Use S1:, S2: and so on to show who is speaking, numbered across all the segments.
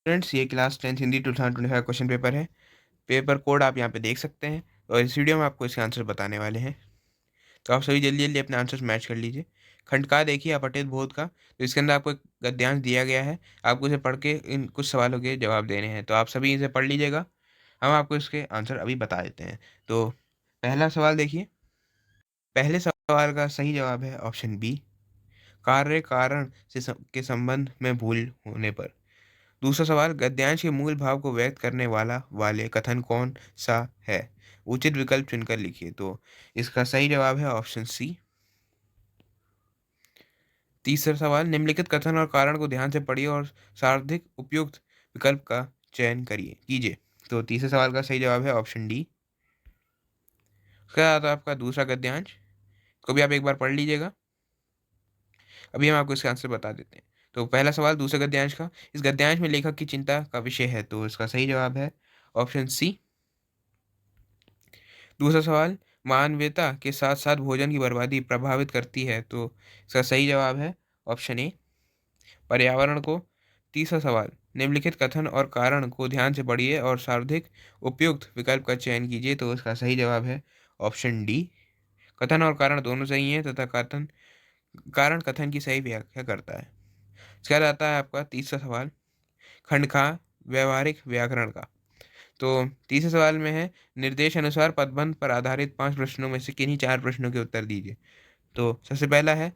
S1: Friends, ये class 10th Hindi 2025 question paper है। Paper code आप यहाँ पे देख सकते हैं और इस वीडियो में आपको इसके आंसर बताने वाले हैं। तो आप सभी जल्दी-जल्दी अपने आंसर्स मैच कर लीजिए। खंड का देखिए अपठित बोध का, तो इसके अंदर आपको एक गद्यांश दिया गया है। आपको इसे पढ़ के इन कुछ सवालों के जवाब देने हैं। तो आप सभी इसे पढ़ लीजिएगा। हम आपको इसके आंसर अभी बता देते हैं। तो पहला सवाल देखिए। पहले सवाल का सही जवाब है ऑप्शन बी, कार्य कारण से के संबंध में भूल होने पर। दूसरा सवाल, गद्यांश के मूल भाव को व्यक्त करने वाले कथन कौन सा है? उचित विकल्प चुनकर लिखिए। तो इसका सही जवाब है ऑप्शन सी। तीसरा सवाल, निम्नलिखित कथन और कारण को ध्यान से पढ़िए और सार्वधिक उपयुक्त विकल्प का चयन करिए कीजिए। तो तीसरे सवाल का सही जवाब है ऑप्शन डी। उसका आपका दूसरा गद्यांश को भी आप एक बार पढ़ लीजिएगा। अभी हम आपको इसका आंसर बता देते हैं। तो पहला सवाल दूसरे गद्यांश का, इस गद्यांश में लेखक की चिंता का विषय है। तो इसका सही जवाब है ऑप्शन सी। दूसरा सवाल, मानवीयता के साथ साथ भोजन की बर्बादी प्रभावित करती है। तो इसका सही जवाब है ऑप्शन ए, पर्यावरण को। तीसरा सवाल, निम्नलिखित कथन और कारण को ध्यान से पढ़िए और सर्वाधिक उपयुक्त विकल्प का चयन कीजिए। तो इसका सही जवाब है ऑप्शन डी। कथन और कारण दोनों सही हैं तथा कारण कथन की सही व्याख्या करता है। इसके बाद आता है आपका तीसरा सवाल, खंड खा व्यवहारिक व्याकरण का। तो तीसरे सवाल में है, निर्देश अनुसार पदबंध पर आधारित 5 प्रश्नों में से किन्हीं 4 प्रश्नों के उत्तर दीजिए। तो सबसे पहला है,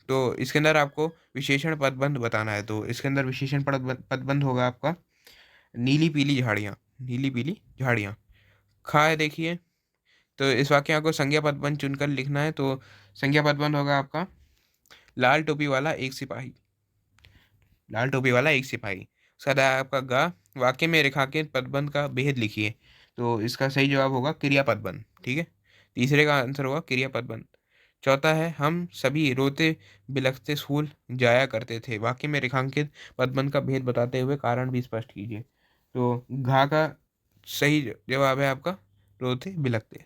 S1: तो इसके अंदर आपको विशेषण पदबंध बताना है। तो इसके अंदर विशेषण पदबंध होगा आपका नीली-पीली झाड़ियाँ, नीली-पीली झाड़ियाँ। खा है देखिए, तो इस वाक्य में आपको संज्ञा पदबंध चुनकर लिखना है। तो संज्ञा पदबंध होगा आपका लाल टोपी वाला एक सिपाही, लाल टोपी वाला एक सिपाही। उसके बाद आया आपका गा, वाक्य में रेखांकित पदबंध का भेद लिखिए। तो इसका सही जवाब होगा क्रिया पदबंध, ठीक है? तीसरे का आंसर होगा क्रिया पदबंध। चौथा है, हम सभी रोते बिलखते स्कूल जाया करते थे। वाक्य में रेखांकित पदबंध का भेद बताते हुए कारण भी स्पष्ट कीजिए। तो घा का सही जवाब है आपका रोते बिलखते।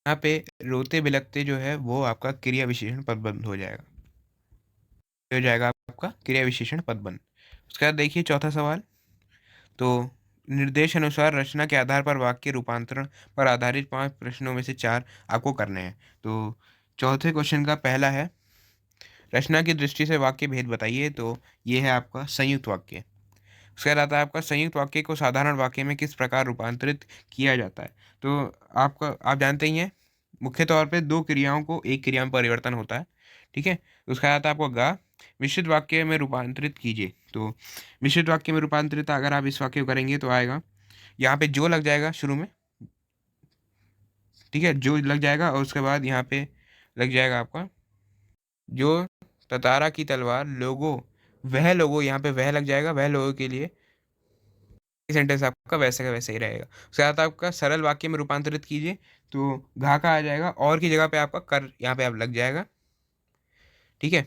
S1: यहाँ पे रोते बिलखते जो है वो आपका क्रिया विशेषण पदबंध हो जाएगा। हो जाएगा आपका क्रिया विशेषण पदबंध। उसके बाद देखिए चौथा सवाल, तो निर्देश अनुसार रचना के आधार पर वाक्य रूपांतरण पर आधारित 5 प्रश्नों में से 4 आपको करने हैं। तो चौथे क्वेश्चन का पहला है, रचना की दृष्टि से वाक्य भेद बताइए। तो ये है आपका संयुक्त वाक्य। उसके बाद आता है आपका संयुक्त वाक्य को साधारण वाक्य में किस प्रकार रूपांतरित किया जाता है। तो आप जानते ही हैं, मुख्य तौर पे 2 क्रियाओं को एक क्रिया में परिवर्तन होता है, ठीक है? उसके बाद आता है आपको गा, मिश्रित वाक्य में रूपांतरित कीजिए। तो मिश्रित वाक्य में रूपांतरित अगर आप इस वाक्य को करेंगे तो आएगा, यहाँ पे जो लग जाएगा शुरू में, ठीक है? जो लग जाएगा और उसके बाद यहाँ पे लग जाएगा आपका जो ततारा की तलवार लोगों, वह लोगों, यहाँ पे वह लग जाएगा, वह लोगों के लिए सेंटेंस आपका वैसे का वैसे ही रहेगा। उसके बाद आपका सरल वाक्य में रूपांतरित कीजिए। तो घा का आ जाएगा और की जगह पे आपका कर यहाँ पे आप लग जाएगा, ठीक है?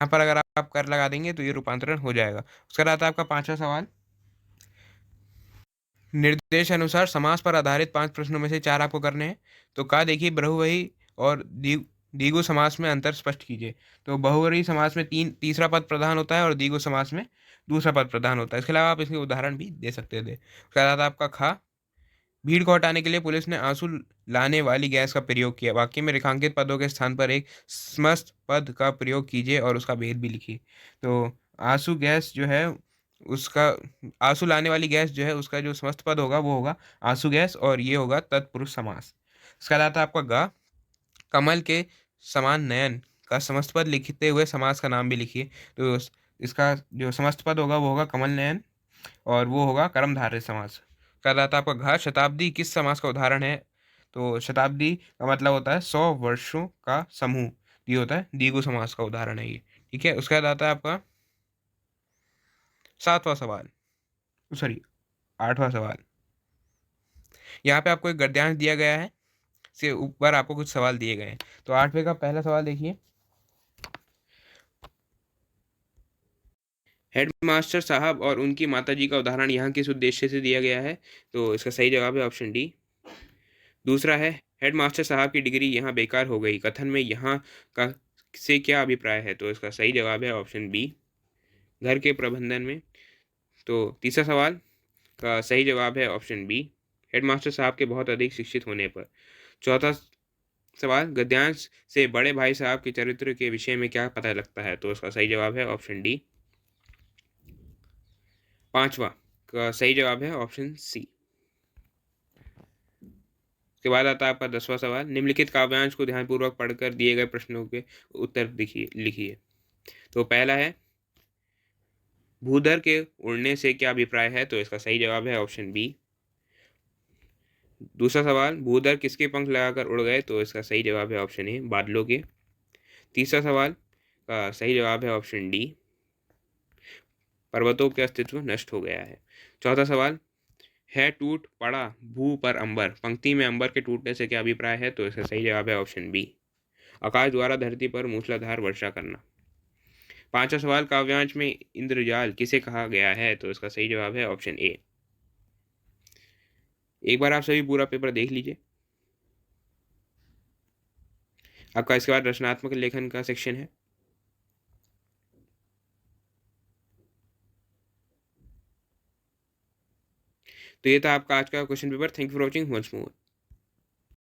S1: यहाँ पर अगर आप कर लगा देंगे तो ये रूपांतरण हो जाएगा। उसके बाद आता है आपका पांचवा सवाल, निर्देश अनुसार समास पर आधारित 5 प्रश्नों में से 4 आपको करने हैं। तो का देखिए बहुवचन और द्विगु समास में अंतर स्पष्ट कीजिए। तो बहुवचन समास में तीसरा पद प्रधान होता है और द्विगु समास में दूसरा पद प्रधान होता है। इसके अलावा आप इसके उदाहरण भी दे सकते थे। उसके बाद आपका खा, भीड़ को हटाने के लिए पुलिस ने आंसू लाने वाली गैस का प्रयोग किया। वाक्य में रेखांकित पदों के स्थान पर एक समस्त पद का प्रयोग कीजिए और उसका भेद भी लिखिए। तो आंसू गैस जो है उसका, आंसू लाने वाली गैस जो है उसका जो समस्त पद होगा वो होगा आंसू गैस और ये होगा तत्पुरुष समास। इसका बाद आता है आपका गा, कमल के समान नयन का समस्त पद लिखते हुए समास का नाम भी लिखिए। तो इसका जो समस्त पद होगा वो होगा कमल नयन और वो होगा कर्मधारय समास। कल आता है आपका घ, शताब्दी किस समास का उदाहरण है। तो शताब्दी का मतलब होता है 100 वर्षों का समूह, ये होता है द्विगु समास का उदाहरण है ये, ठीक है? उसके बाद आता है आपका 7वां सवाल, सॉरी 8वां सवाल। यहाँ पे आपको एक गद्यांश दिया गया है, इसके ऊपर आपको कुछ सवाल दिए गए हैं। तो 8वें का पहला सवाल देखिए, हेडमास्टर साहब और उनकी माताजी का उदाहरण यहाँ किस उद्देश्य से दिया गया है। तो इसका सही जवाब है ऑप्शन डी। दूसरा है, हेडमास्टर साहब की डिग्री यहाँ बेकार हो गई। कथन में यहाँ का से क्या अभिप्राय है? तो इसका सही जवाब है ऑप्शन बी, घर के प्रबंधन में। तो तीसरा सवाल का सही जवाब है ऑप्शन बी, हेडमास्टर साहब के बहुत अधिक शिक्षित होने पर। चौथा सवाल, गद्यांश से बड़े भाई साहब के चरित्र के विषय में क्या पता लगता है? तो इसका सही जवाब है ऑप्शन डी। पांचवा का सही जवाब है ऑप्शन सी। उसके बाद आता है आपका 10वां सवाल, निम्नलिखित काव्यांश को ध्यानपूर्वक पढ़कर दिए गए प्रश्नों के उत्तर लिखिए। तो पहला है, भूधर के उड़ने से क्या अभिप्राय है? तो इसका सही जवाब है ऑप्शन बी। दूसरा सवाल, भूधर किसके पंख लगाकर उड़ गए? तो इसका सही जवाब है ऑप्शन ए, बादलों के। तीसरा सवाल का सही जवाब है ऑप्शन डी, पर्वतों के अस्तित्व नष्ट हो गया है। चौथा सवाल है, टूट पड़ा भू पर अंबर, पंक्ति में अंबर के टूटने से क्या अभिप्राय है? तो इसका सही जवाब है ऑप्शन बी, आकाश द्वारा धरती पर मूसलाधार वर्षा करना। पांचवा सवाल, काव्यांश में इंद्रजाल किसे कहा गया है? तो इसका सही जवाब है ऑप्शन ए। एक बार आप सभी पूरा पेपर देख लीजिए। आपका इसके बाद रचनात्मक लेखन का सेक्शन है। तो ये था आपका आज का question paper. Thank you for watching once more.